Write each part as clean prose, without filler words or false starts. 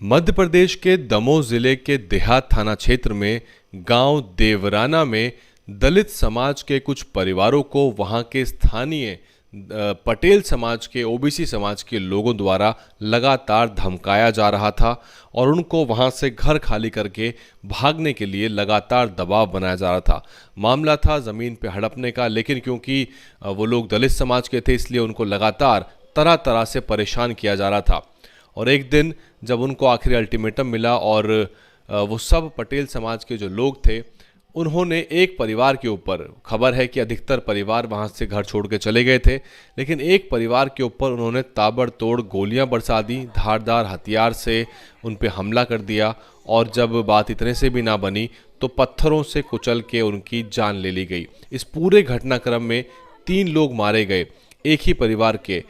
मध्य प्रदेश के दमोह जिले के देहात थाना क्षेत्र में गांव देवराना में दलित समाज के कुछ परिवारों को वहां के स्थानीय पटेल समाज के ओबीसी समाज के लोगों द्वारा लगातार धमकाया जा रहा था और उनको वहां से घर खाली करके भागने के लिए लगातार दबाव बनाया जा रहा था। मामला था ज़मीन पे हड़पने का, लेकिन क्योंकि वो लोग दलित समाज के थे इसलिए उनको लगातार तरह तरह से परेशान किया जा रहा था। और एक दिन जब उनको आखिरी अल्टीमेटम मिला और वो सब पटेल समाज के जो लोग थे उन्होंने एक परिवार के ऊपर, खबर है कि अधिकतर परिवार वहां से घर छोड़ के चले गए थे, लेकिन एक परिवार के ऊपर उन्होंने ताबड़तोड़ गोलियां बरसा दी, धारदार हथियार से उन पे हमला कर दिया और जब बात इतने से भी ना बनी तो पत्थरों से कुचल के उनकी जान ले ली गई। इस पूरे घटनाक्रम में 3 लोग मारे गए, एक ही परिवार के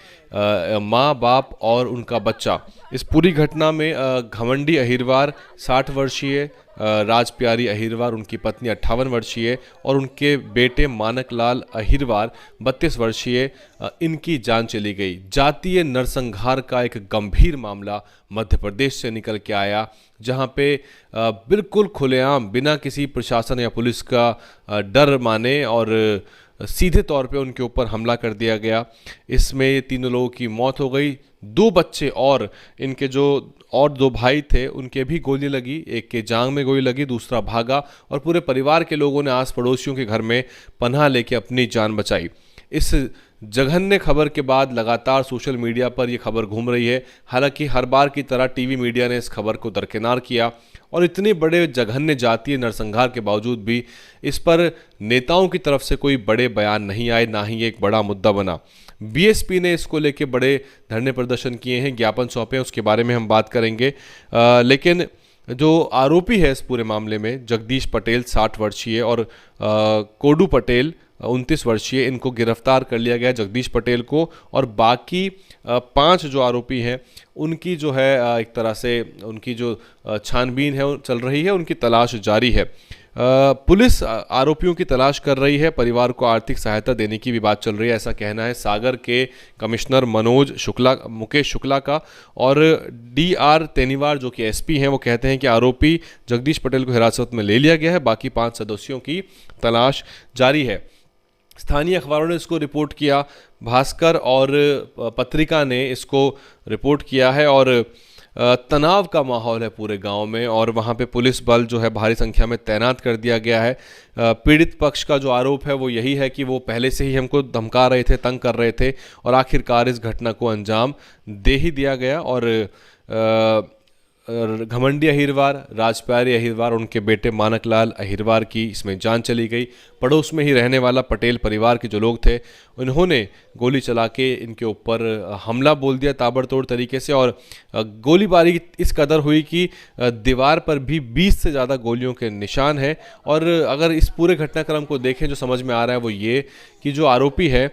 माँ बाप और उनका बच्चा। इस पूरी घटना में घमंडी अहिरवार 60 वर्षीय, राजप्यारी अहिरवार उनकी पत्नी 58 वर्षीय और उनके बेटे मानकलाल अहिरवार 32 वर्षीय, इनकी जान चली गई। जातीय नरसंहार का एक गंभीर मामला मध्य प्रदेश से निकल के आया, जहां पे बिल्कुल खुलेआम बिना किसी प्रशासन या पुलिस का डर माने और सीधे तौर पे उनके ऊपर हमला कर दिया गया। इसमें 3 लोगों की मौत हो गई, 2 बच्चे और इनके जो और 2 भाई थे उनके भी गोली लगी, एक के जांग में गोली लगी, दूसरा भागा और पूरे परिवार के लोगों ने आस पड़ोसियों के घर में पनाह लेके अपनी जान बचाई। इस जघन्य खबर के बाद लगातार सोशल मीडिया पर यह खबर घूम रही है। हालांकि हर बार की तरह टीवी मीडिया ने इस खबर को दरकिनार किया और इतने बड़े जघन्य जातीय नरसंहार के बावजूद भी इस पर नेताओं की तरफ से कोई बड़े बयान नहीं आए, ना ही एक बड़ा मुद्दा बना। बीएसपी ने इसको लेके बड़े धरने प्रदर्शन किए हैं, ज्ञापन सौंपे हैं, उसके बारे में हम बात करेंगे। लेकिन जो आरोपी है इस पूरे मामले में, जगदीश पटेल 60 वर्षीय और कोडू पटेल 29 वर्षीय, इनको गिरफ्तार कर लिया गया, जगदीश पटेल को। और बाकी 5 जो आरोपी हैं उनकी जो है एक तरह से उनकी जो छानबीन है चल रही है, उनकी तलाश जारी है। पुलिस आरोपियों की तलाश कर रही है, परिवार को आर्थिक सहायता देने की भी बात चल रही है, ऐसा कहना है सागर के कमिश्नर मुकेश शुक्ला का। और डीआर तेनीवार जो कि एसपी हैं वो कहते हैं कि आरोपी जगदीश पटेल को हिरासत में ले लिया गया है, बाकी 5 सदस्यों की तलाश जारी है। स्थानीय अखबारों ने इसको रिपोर्ट किया, भास्कर और पत्रिका ने इसको रिपोर्ट किया है और तनाव का माहौल है पूरे गांव में और वहां पे पुलिस बल जो है भारी संख्या में तैनात कर दिया गया है। पीड़ित पक्ष का जो आरोप है वो यही है कि वो पहले से ही हमको धमका रहे थे, तंग कर रहे थे और आखिरकार इस घटना को अंजाम दे ही दिया गया। और घमंडी अहिरवार, राजप्यारी अहिरवार, उनके बेटे मानकलाल अहिरवार की इसमें जान चली गई। पड़ोस में ही रहने वाला पटेल परिवार के जो लोग थे उन्होंने गोली चला के इनके ऊपर हमला बोल दिया ताबड़तोड़ तरीके से और गोलीबारी इस कदर हुई कि दीवार पर भी 20 से ज़्यादा गोलियों के निशान हैं। और अगर इस पूरे घटनाक्रम को देखें जो समझ में आ रहा है वो ये कि जो आरोपी है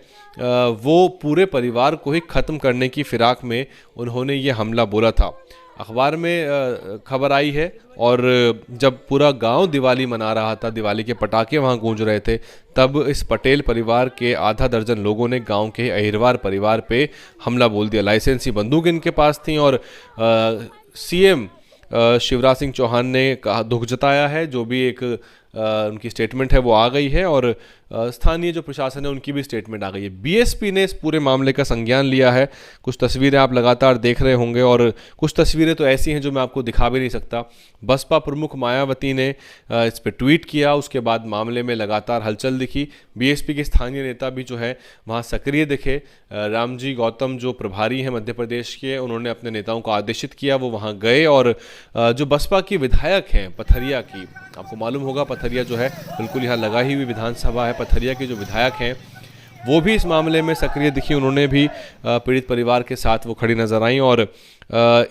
वो पूरे परिवार को ही ख़त्म करने की फिराक में उन्होंने ये हमला बोला था। अखबार में खबर आई है और जब पूरा गांव दिवाली मना रहा था, दिवाली के पटाखे वहां गूंज रहे थे, तब इस पटेल परिवार के आधा दर्जन लोगों ने गांव के अहिरवार परिवार पे हमला बोल दिया। लाइसेंसी बंदूक इनके पास थी और सीएम शिवराज सिंह चौहान ने कहा, दुख जताया है, जो भी एक उनकी स्टेटमेंट है वो आ गई है और स्थानीय जो प्रशासन है उनकी भी स्टेटमेंट आ गई है। बीएसपी ने इस पूरे मामले का संज्ञान लिया है। कुछ तस्वीरें आप लगातार देख रहे होंगे और कुछ तस्वीरें तो ऐसी हैं जो मैं आपको दिखा भी नहीं सकता। बसपा प्रमुख मायावती ने इस पर ट्वीट किया, उसके बाद मामले में लगातार हलचल दिखी। बीएसपी के स्थानीय नेता भी जो है वहाँ सक्रिय दिखे। रामजी गौतम जो प्रभारी हैं मध्य प्रदेश के, उन्होंने अपने नेताओं को आदेशित किया, वो वहाँ गए। और जो बसपा की विधायक हैं पथरिया की, आपको मालूम होगा पथरिया जो है बिल्कुल यहाँ लगा ही हुई विधानसभा है, पथरिया के जो विधायक हैं वो भी इस मामले में सक्रिय दिखी। उन्होंने भी पीड़ित परिवार के साथ वो खड़ी नजर आई और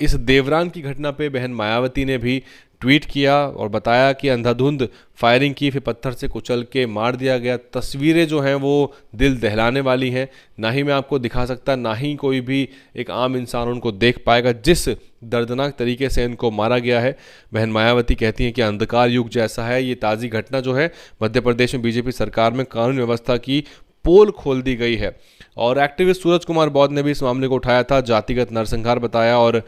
इस देवरान की घटना पे बहन मायावती ने भी ट्वीट किया और बताया कि अंधाधुंध फायरिंग की, फिर पत्थर से कुचल के मार दिया गया। तस्वीरें जो हैं वो दिल दहलाने वाली हैं, ना ही मैं आपको दिखा सकता, ना ही कोई भी एक आम इंसान उनको देख पाएगा जिस दर्दनाक तरीके से इनको मारा गया है। बहन मायावती कहती हैं कि अंधकार युग जैसा है ये ताज़ी घटना जो है मध्य प्रदेश में बीजेपी सरकार में कानून व्यवस्था की पोल खोल दी गई है। और एक्टिविस्ट सूरज कुमार बौद्ध ने भी इस मामले को उठाया था, जातिगत नरसंहार बताया। और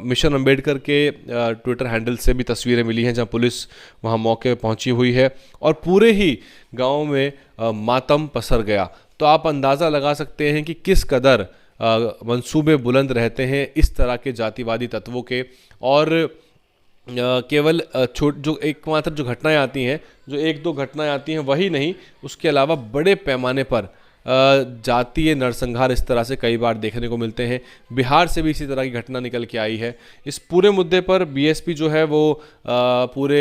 मिशन अंबेडकर के ट्विटर हैंडल से भी तस्वीरें मिली हैं जहां पुलिस वहां मौके पर पहुंची हुई है और पूरे ही गांव में मातम पसर गया। तो आप अंदाज़ा लगा सकते हैं कि किस कदर मंसूबे बुलंद रहते हैं इस तरह के जातिवादी तत्वों के। और केवल जो एकमात्र जो घटनाएं आती हैं, जो एक दो घटनाएं आती हैं वही नहीं, उसके अलावा बड़े पैमाने पर जातीय नरसंहार इस तरह से कई बार देखने को मिलते हैं। बिहार से भी इसी तरह की घटना निकल के आई है। इस पूरे मुद्दे पर बीएसपी जो है वो पूरे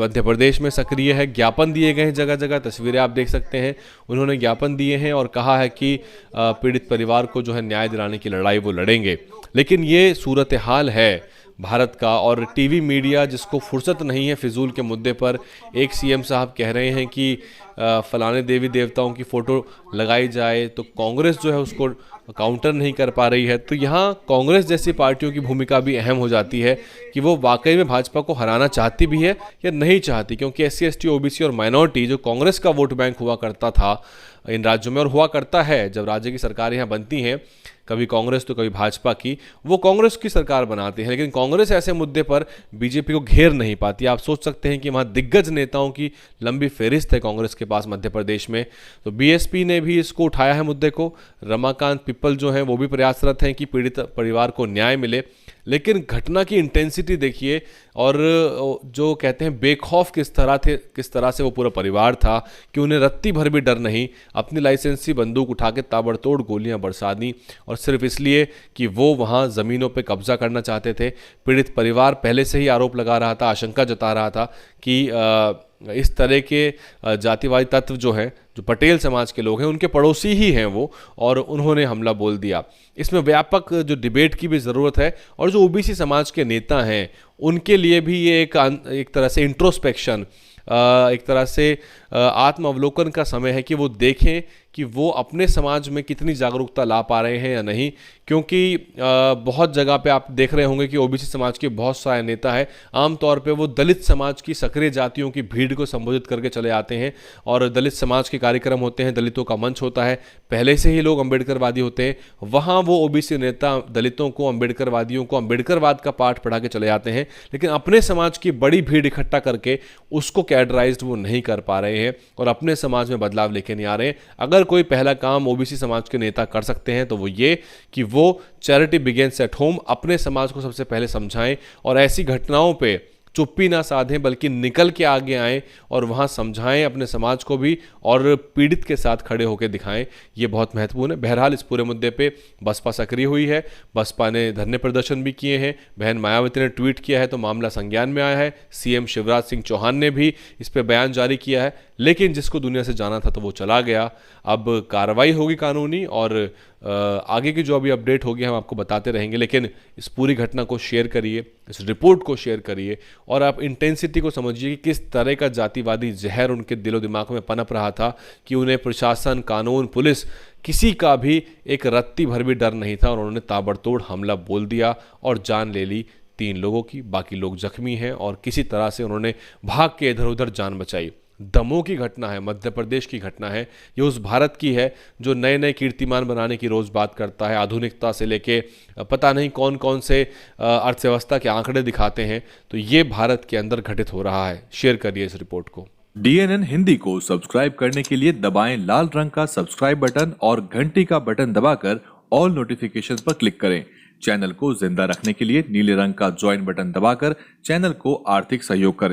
मध्य प्रदेश में सक्रिय है। ज्ञापन दिए गए हैं जगह जगह, तस्वीरें आप देख सकते हैं। उन्होंने ज्ञापन दिए हैं और कहा है कि पीड़ित परिवार को जो है न्याय दिलाने की लड़ाई वो लड़ेंगे। लेकिन ये सूरत हाल है भारत का, और टीवी मीडिया जिसको फुर्सत नहीं है फिजूल के मुद्दे पर। एक सीएम साहब कह रहे हैं कि फलाने देवी देवताओं की फ़ोटो लगाई जाए, तो कांग्रेस जो है उसको काउंटर नहीं कर पा रही है। तो यहाँ कांग्रेस जैसी पार्टियों की भूमिका भी अहम हो जाती है कि वो वाकई में भाजपा को हराना चाहती भी है या नहीं चाहती, क्योंकि SC ST OBC और माइनॉरिटी जो कांग्रेस का वोट बैंक हुआ करता था इन राज्यों में और हुआ करता है, जब राज्य की सरकारें यहाँ बनती हैं, कभी कांग्रेस तो कभी भाजपा की, वो कांग्रेस की सरकार बनाते हैं। लेकिन कांग्रेस ऐसे मुद्दे पर बीजेपी को घेर नहीं पाती। आप सोच सकते हैं कि वहाँ दिग्गज नेताओं की लंबी फहरिस्त है कांग्रेस के पास मध्य प्रदेश में। तो बीएसपी ने भी इसको उठाया है मुद्दे को। रमाकांत पिप्पल जो हैं वो भी प्रयासरत हैं कि पीड़ित परिवार को न्याय मिले। लेकिन घटना की इंटेंसिटी देखिए, और जो कहते हैं बेखौफ किस तरह से वो पूरा परिवार था कि उन्हें रत्ती भर भी डर नहीं, अपनी लाइसेंसी बंदूक उठा के ताबड़तोड़ गोलियां बरसा दी, और सिर्फ इसलिए कि वो वहां ज़मीनों पे कब्जा करना चाहते थे। पीड़ित परिवार पहले से ही आरोप लगा रहा था, आशंका जता रहा था कि इस तरह के जातिवादी तत्व जो है, जो पटेल समाज के लोग हैं, उनके पड़ोसी ही हैं वो, और उन्होंने हमला बोल दिया। इसमें व्यापक जो डिबेट की भी ज़रूरत है, और जो ओबीसी समाज के नेता हैं उनके लिए भी ये एक तरह से इंट्रोस्पेक्शन, एक तरह से आत्म अवलोकन का समय है कि वो देखें कि वो अपने समाज में कितनी जागरूकता ला पा रहे हैं या नहीं। क्योंकि बहुत जगह पे आप देख रहे होंगे कि ओबीसी समाज के बहुत सारे नेता है, आमतौर पे वो दलित समाज की सक्रिय जातियों की भीड़ को संबोधित करके चले आते हैं, और दलित समाज के कार्यक्रम होते हैं, दलितों का मंच होता है, पहले से ही लोग अम्बेडकरवादी होते हैं, वहाँ वो ओबीसी नेता दलितों को, अम्बेडकरवादियों को अम्बेडकरवाद का पाठ पढ़ा के चले जाते हैं। लेकिन अपने समाज की बड़ी भीड़ इकट्ठा करके उसको कैडराइज्ड वो नहीं कर पा रहे हैं और अपने समाज में बदलाव लेके नहीं आ रहे हैं। अगर कोई पहला काम ओबीसी समाज के नेता कर सकते हैं तो वो ये कि वो चैरिटी बिगिंस एट होम, अपने समाज को सबसे पहले समझाएं और ऐसी घटनाओं पे चुप्पी ना साधें, बल्कि निकल के आगे आएं और वहां समझाएं अपने समाज को भी, और पीड़ित के साथ खड़े होकर दिखाएं। ये बहुत महत्वपूर्ण है। बहरहाल इस पूरे मुद्दे पे बसपा सक्रिय हुई है, बसपा ने धरने प्रदर्शन भी किए हैं, बहन मायावती ने ट्वीट किया है तो मामला संज्ञान में आया है, सीएम शिवराज सिंह चौहान ने भी इस पर बयान जारी किया है। लेकिन जिसको दुनिया से जाना था तो वो चला गया। अब कार्रवाई होगी कानूनी, और आगे की जो अभी अपडेट होगी हम आपको बताते रहेंगे। लेकिन इस पूरी घटना को शेयर करिए, इस रिपोर्ट को शेयर करिए, और आप इंटेंसिटी को समझिए कि किस तरह का जातिवादी जहर उनके दिलो दिमाग में पनप रहा था कि उन्हें प्रशासन, कानून, पुलिस, किसी का भी एक रत्ती भर भी डर नहीं था, और उन्होंने ताबड़तोड़ हमला बोल दिया और जान ले ली 3 लोगों की। बाकी लोग जख्मी हैं और किसी तरह से उन्होंने भाग के इधर उधर जान बचाई। दमोह की घटना है, मध्य प्रदेश की घटना है, ये उस भारत की है जो नए नए कीर्तिमान बनाने की रोज बात करता है, आधुनिकता से लेके पता नहीं कौन कौन से अर्थव्यवस्था के आंकड़े दिखाते हैं। तो ये भारत के अंदर घटित हो रहा है। शेयर करिए इस रिपोर्ट को। DNN हिंदी को सब्सक्राइब करने के लिए दबाएं लाल रंग का सब्सक्राइब बटन और घंटी का बटन दबाकर ऑल नोटिफिकेशंस पर क्लिक करें। चैनल को जिंदा रखने के लिए नीले रंग का ज्वाइन बटन दबाकर चैनल को आर्थिक सहयोग करें।